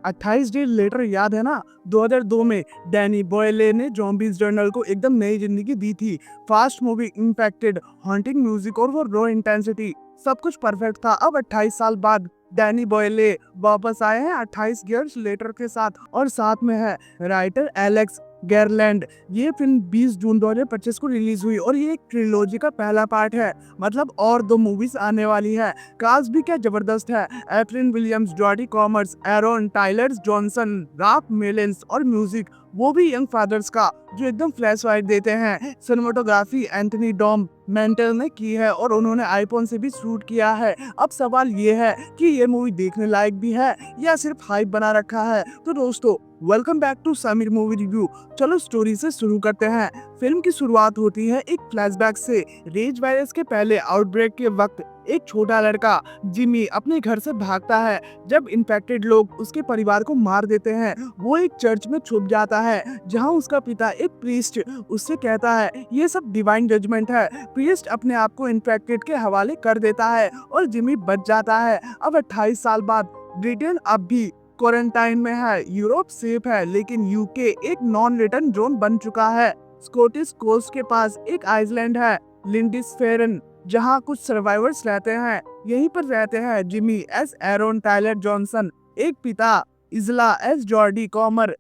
28 days later याद है ना? 2002 में डैनी बॉयले ने ज़ॉम्बीज़ जर्नल को एकदम नई ज़िंदगी दी थी। Fast moving, impacted, haunting music और वो रॉ इंटेंसिटी, सब कुछ परफेक्ट था। अब 28 साल बाद डैनी बॉयले वापस आए हैं 28 ईयर्स लेटर के साथ, और साथ में है राइटर एलेक्स गैरलैंड। ये फिल्म 20 जून 2025 को रिलीज हुई और ये एक ट्रिलॉजी का पहला पार्ट है, मतलब और 2 मूवीज आने वाली है। कास्ट भी क्या जबरदस्त है। एफ्रिन Williams, Jodie Comer's, Aaron Taylor Johnson, Rafe मेलेंस, और म्यूजिक वो भी यंग फादर्स का, जो एकदम फ्लैश वाइट देते हैं। सिनेमाटोग्राफी एंथनी डॉम मेंटल ने की है और उन्होंने आईफोन से भी शूट किया है। अब सवाल ये है कि ये मूवी देखने लायक भी है या सिर्फ हाइप बना रखा है। तो दोस्तों, welcome back to Sameer movie review. चलो स्टोरी से शुरू करते हैं। फिल्म की शुरुआत होती है एक फ्लैशबैक से। रेज वायरस के पहले आउटब्रेक के वक्त एक छोटा लड़का जिमी अपने घर से भागता है जब इन्फेक्टेड लोग उसके परिवार को मार देते हैं। वो एक चर्च में छुप जाता है जहां उसका पिता, एक प्रीस्ट, उससे कहता है ये सब डिवाइन जजमेंट है। प्रीस्ट अपने आप को इन्फेक्टेड के हवाले कर देता है और जिमी बच जाता है। अब 28 साल बाद ब्रिटेन अब भी क्वारंटाइन में है। यूरोप सेफ है, लेकिन यूके एक नॉन रिटर्न जोन बन चुका है। स्कॉटिश कोस्ट के पास एक आइसलैंड है, लिंडिसफेरन, जहां कुछ सर्वाइवर्स रहते हैं। यहीं पर रहते हैं Jimmy S Aaron Taylor Johnson, एक पिता इजला एस जॉर्डी कॉमर,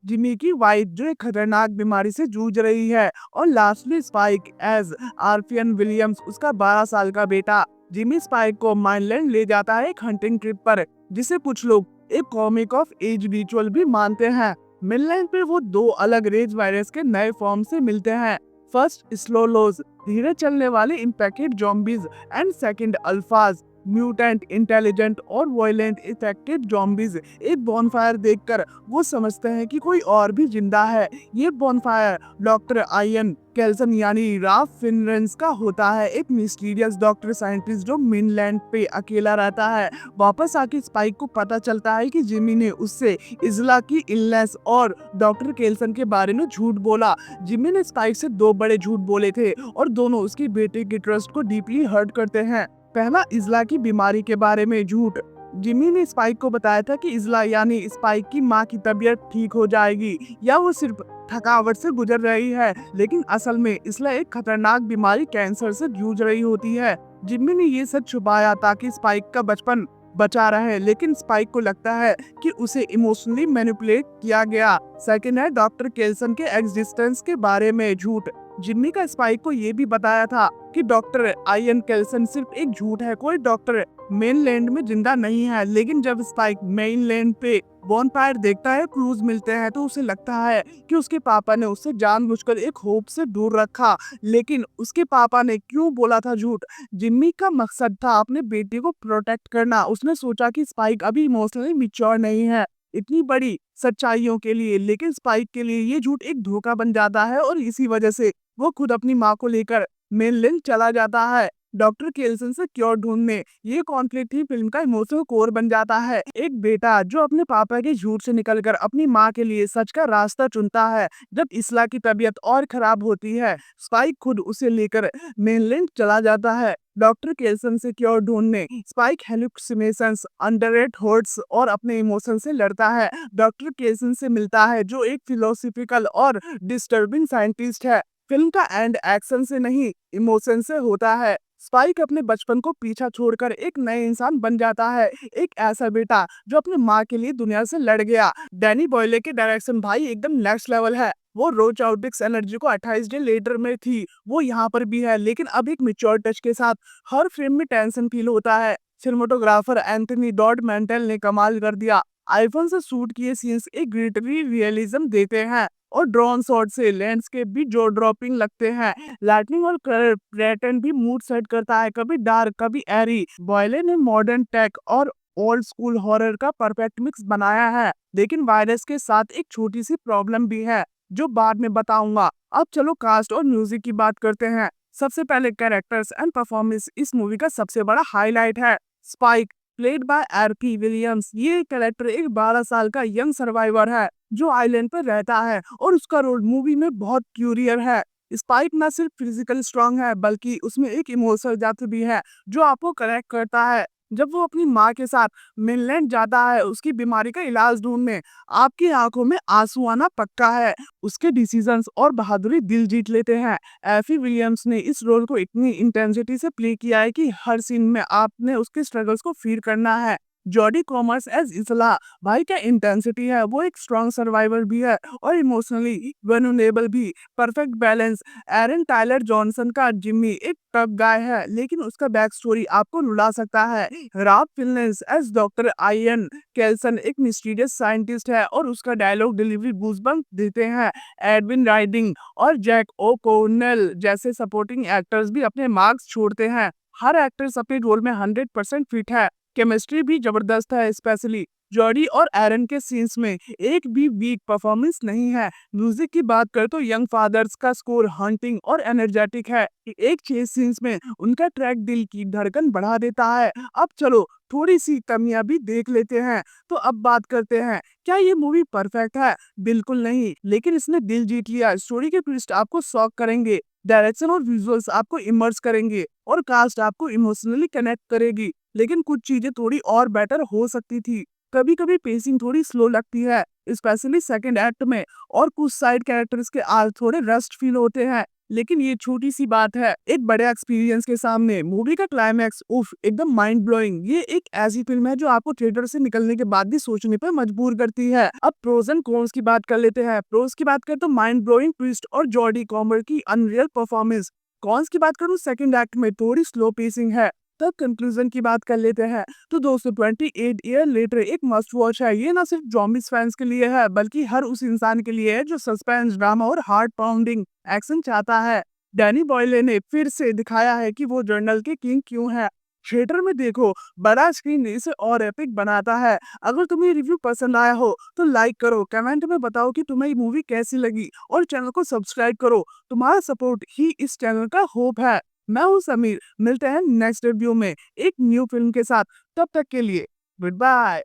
जिमी की वाइफ जो एक खतरनाक बीमारी से जूझ रही है, और लास्टली स्पाइक एज आर्फियन विलियम्स, उसका 12 साल का बेटा। जिमी स्पाइक को माइनलैंड ले जाता है एक हंटिंग ट्रिप पर, जिसे कुछ लोग एक कॉमिक ऑफ एज रिचुअल भी मानते हैं। मिनलैंड पे वो 2 अलग रेज वायरस के नए फॉर्म से मिलते हैं। फर्स्ट स्लोलोज, धीरे चलने वाले इम्पैक्टेड ज़ॉम्बीज, एंड सेकंड अल्फाज, म्यूटेंट, इंटेलिजेंट और वायलेंट इफेक्टेड ज़ॉम्बीज। एक बॉनफायर देखकर वो समझते हैं कि कोई और भी जिंदा है। ये बॉनफायर डॉक्टर आयन केल्सन यानी राफ फिनरेंस का होता है, एक मिस्टीरियस डॉक्टर साइंटिस्ट जो मिनलैंड पे अकेला रहता है। वापस आके स्पाइक को पता चलता है कि जिमी ने उससे इजला की इलनेस और डॉक्टर केल्सन के बारे में झूठ बोला। जिमी ने स्पाइक से 2 बड़े झूठ बोले थे और दोनों उसकी बेटे के ट्रस्ट को डीपली हर्ट करते हैं। पहला, इजला की बीमारी के बारे में झूठ। जिमी ने स्पाइक को बताया था कि इजला यानी स्पाइक की माँ की तबीयत ठीक हो जाएगी या वो सिर्फ थकावट से गुजर रही है, लेकिन असल में इजला एक खतरनाक बीमारी कैंसर से जूझ रही होती है। जिमी ने ये सच छुपाया ताकि स्पाइक का बचपन बचा रहे, लेकिन स्पाइक को लगता है कि उसे इमोशनली मैनिपुलेट किया गया। सेकंड है डॉक्टर केल्सन के एग्जिस्टेंस के बारे में झूठ। जिम्मी का स्पाइक को ये भी बताया था कि डॉक्टर आयन केल्सन सिर्फ एक झूठ है, कोई डॉक्टर मेनलैंड में जिंदा नहीं है। लेकिन जब स्पाइक मेनलैंड पे बॉनफायर देखता है, क्लूज मिलते हैं, तो उसे लगता है कि उसके पापा ने उसे जानबूझकर एक होप से दूर रखा। लेकिन उसके पापा ने क्यों बोला था झूठ? जिम्मी का मकसद था अपने बेटे को प्रोटेक्ट करना। उसने सोचा कि स्पाइक अभी इमोशनली मैच्योर नहीं है इतनी बड़ी सच्चाइयों के लिए, लेकिन स्पाइक के लिए ये झूठ एक धोखा बन जाता है और इसी वजह से वो खुद अपनी माँ को लेकर मेनलैंड चला जाता है डॉक्टर केल्सन से क्योर ढूंढने। ये कॉन्फ्लिक्ट ही फिल्म का इमोशनल कोर बन जाता है। एक बेटा जो अपने पापा के झूठ से निकलकर अपनी माँ के लिए सच का रास्ता चुनता है। जब इस्ला की तबीयत और खराब होती है, स्पाइक खुद उसे लेकर मेनलैंड चला जाता है डॉक्टर केल्सन से क्योर ढूंढने। स्पाइक हेलुसिनेशंस, अंडररेट हॉर्ट्स और अपने इमोशन से लड़ता है। डॉक्टर केल्सन से मिलता है जो एक फिलोसफिकल और डिस्टर्बिंग साइंटिस्ट है। फिल्म का एंड एक्शन से नहीं, इमोशन से होता है। स्पाइक अपने बचपन को पीछा छोड़कर एक नए इंसान बन जाता है, एक ऐसा बेटा जो अपनी माँ के लिए दुनिया से लड़ गया। डैनी बॉयले के डायरेक्शन भाई एकदम नेक्स्ट लेवल है। वो रोज आउटब्रिक्स एनर्जी को 28 डे लेटर में थी, वो यहाँ पर भी है, लेकिन अब एक मैच्योर टच के साथ। हर फ्रेम में टेंशन फील होता है। सिनेमाटोग्राफर एंथनी डॉड मेंटल ने कमाल कर दिया। आईफोन से शूट किए सीन्स एक ग्लिटरी रियलिज्म देते हैं और ड्रोन शॉट से लैंडस्केप भी जो ड्रॉपिंग लगते हैं। लाइटनिंग और कलर पैटर्न भी मूड सेट करता है, कभी डार्क कभी एरी। बॉयले ने मॉडर्न टेक और ओल्ड स्कूल हॉरर का परफेक्ट मिक्स बनाया है, लेकिन वायरस के साथ एक छोटी सी प्रॉब्लम भी है जो बाद में बताऊंगा। अब चलो कास्ट और म्यूजिक की बात करते हैं। सबसे पहले कैरेक्टर्स एंड परफॉर्मेंस इस मूवी का सबसे बड़ा हाईलाइट है। Spike played by RP Williams, ये कैरेक्टर एक 12 साल का यंग सर्वाइवर है जो आइलैंड पर रहता है, और उसका रोल मूवी में बहुत क्यूरियर है। स्पाइक न सिर्फ फिजिकल स्ट्रांग है, बल्कि उसमें एक इमोशनल डेप्थ भी है जो आपको कनेक्ट करता है। जब वो अपनी माँ के साथ मिलने जाता है उसकी बीमारी का इलाज ढूंढने, आपकी आंखों में आंसू आना पक्का है। उसके डिसीजंस और बहादुरी दिल जीत लेते हैं। एफी विलियम्स ने इस रोल को इतनी इंटेंसिटी से प्ले किया है कि हर सीन में आपने उसके स्ट्रगल्स को फील करना है। जॉडी कॉमर्स एज इसला, भाई क्या इंटेंसिटी है, वो एक स्ट्रॉन्ग सर्वाइवर भी है और इमोशनली वल्नरेबल भी। Perfect balance. एरन टाइलर जॉनसन का जिम्मी एक टफ गाय है लेकिन उसका बैक स्टोरी आपको रुला सकता है। राब फिलनेस एज डॉक्टर आयन केल्सन एक मिस्टीरियस साइंटिस्ट है और उसका डायलॉग डिलीवरी गूज़बम्प देते हैं। एडविन राइडिंग और जैक ओ कोनेल जैसे सपोर्टिंग एक्टर्स भी अपने मार्क्स छोड़ते हैं। हर एक्टर्स अपने रोल में 100% फिट है। केमिस्ट्री भी जबरदस्त है, स्पेशली जॉडी और एरन के सीन्स में एक भी वीक परफॉर्मेंस नहीं है। म्यूजिक की बात करें तो यंग फादर्स का स्कोर हंटिंग और एनर्जेटिक है। एक चेस सीन्स में उनका ट्रैक दिल की धड़कन बढ़ा देता है। अब चलो थोड़ी सी कमियां भी देख लेते हैं। तो अब बात करते हैं, क्या ये मूवी परफेक्ट है? बिल्कुल नहीं, लेकिन इसने दिल जीत लिया। स्टोरी के ट्विस्ट आपको शॉक करेंगे, डायरेक्शन और विजुअल्स आपको इमर्स करेंगे और कास्ट आपको इमोशनली कनेक्ट करेगी। लेकिन कुछ चीजें थोड़ी और बेटर हो सकती थी। कभी कभी पेसिंग थोड़ी स्लो लगती है, स्पेशली सेकंड एक्ट में, और कुछ साइड कैरेक्टर्स के आज थोड़े रस्ट फील होते हैं। लेकिन ये छोटी सी बात है एक बड़े एक्सपीरियंस के सामने। मूवी का क्लाइमैक्स उफ एकदम माइंड ब्लोइंग। ये एक ऐसी फिल्म है जो आपको थिएटर से निकलने के बाद भी सोचने पर मजबूर करती है। अब प्रोज एंड कॉन्स की बात कर लेते हैं। प्रोज की बात करें तो माइंड ब्लोइंग ट्विस्ट और जॉडी कॉमर की अनरियल परफॉर्मेंस। कॉन्स की बात करूँ, सेकंड एक्ट में थोड़ी स्लो पेसिंग है। तब कंक्लूजन की बात कर लेते हैं तो दोस्तों 28 ईयर लेटर एक मस्ट वॉच है। ये ना सिर्फ जॉम्बिस फैंस के लिए है बल्कि हर उस इंसान के लिए है जो सस्पेंस, ड्रामा और हार्ट पाउंडिंग एक्शन चाहता है। डैनी बॉयले ने फिर से दिखाया है कि वो जर्नल के किंग क्यों है। थिएटर में देखो, बड़ा स्क्रीन इसे और एपिक बनाता है। अगर तुम्हें रिव्यू पसंद आया हो तो लाइक करो, कमेंट में बताओ कि तुम्हें ये मूवी कैसी लगी और चैनल को सब्सक्राइब करो। तुम्हारा सपोर्ट ही इस चैनल का होप है। मैं हूँ समीर, मिलते हैं नेक्स्ट रिव्यू में एक न्यू फिल्म के साथ। तब तक के लिए गुड बाय।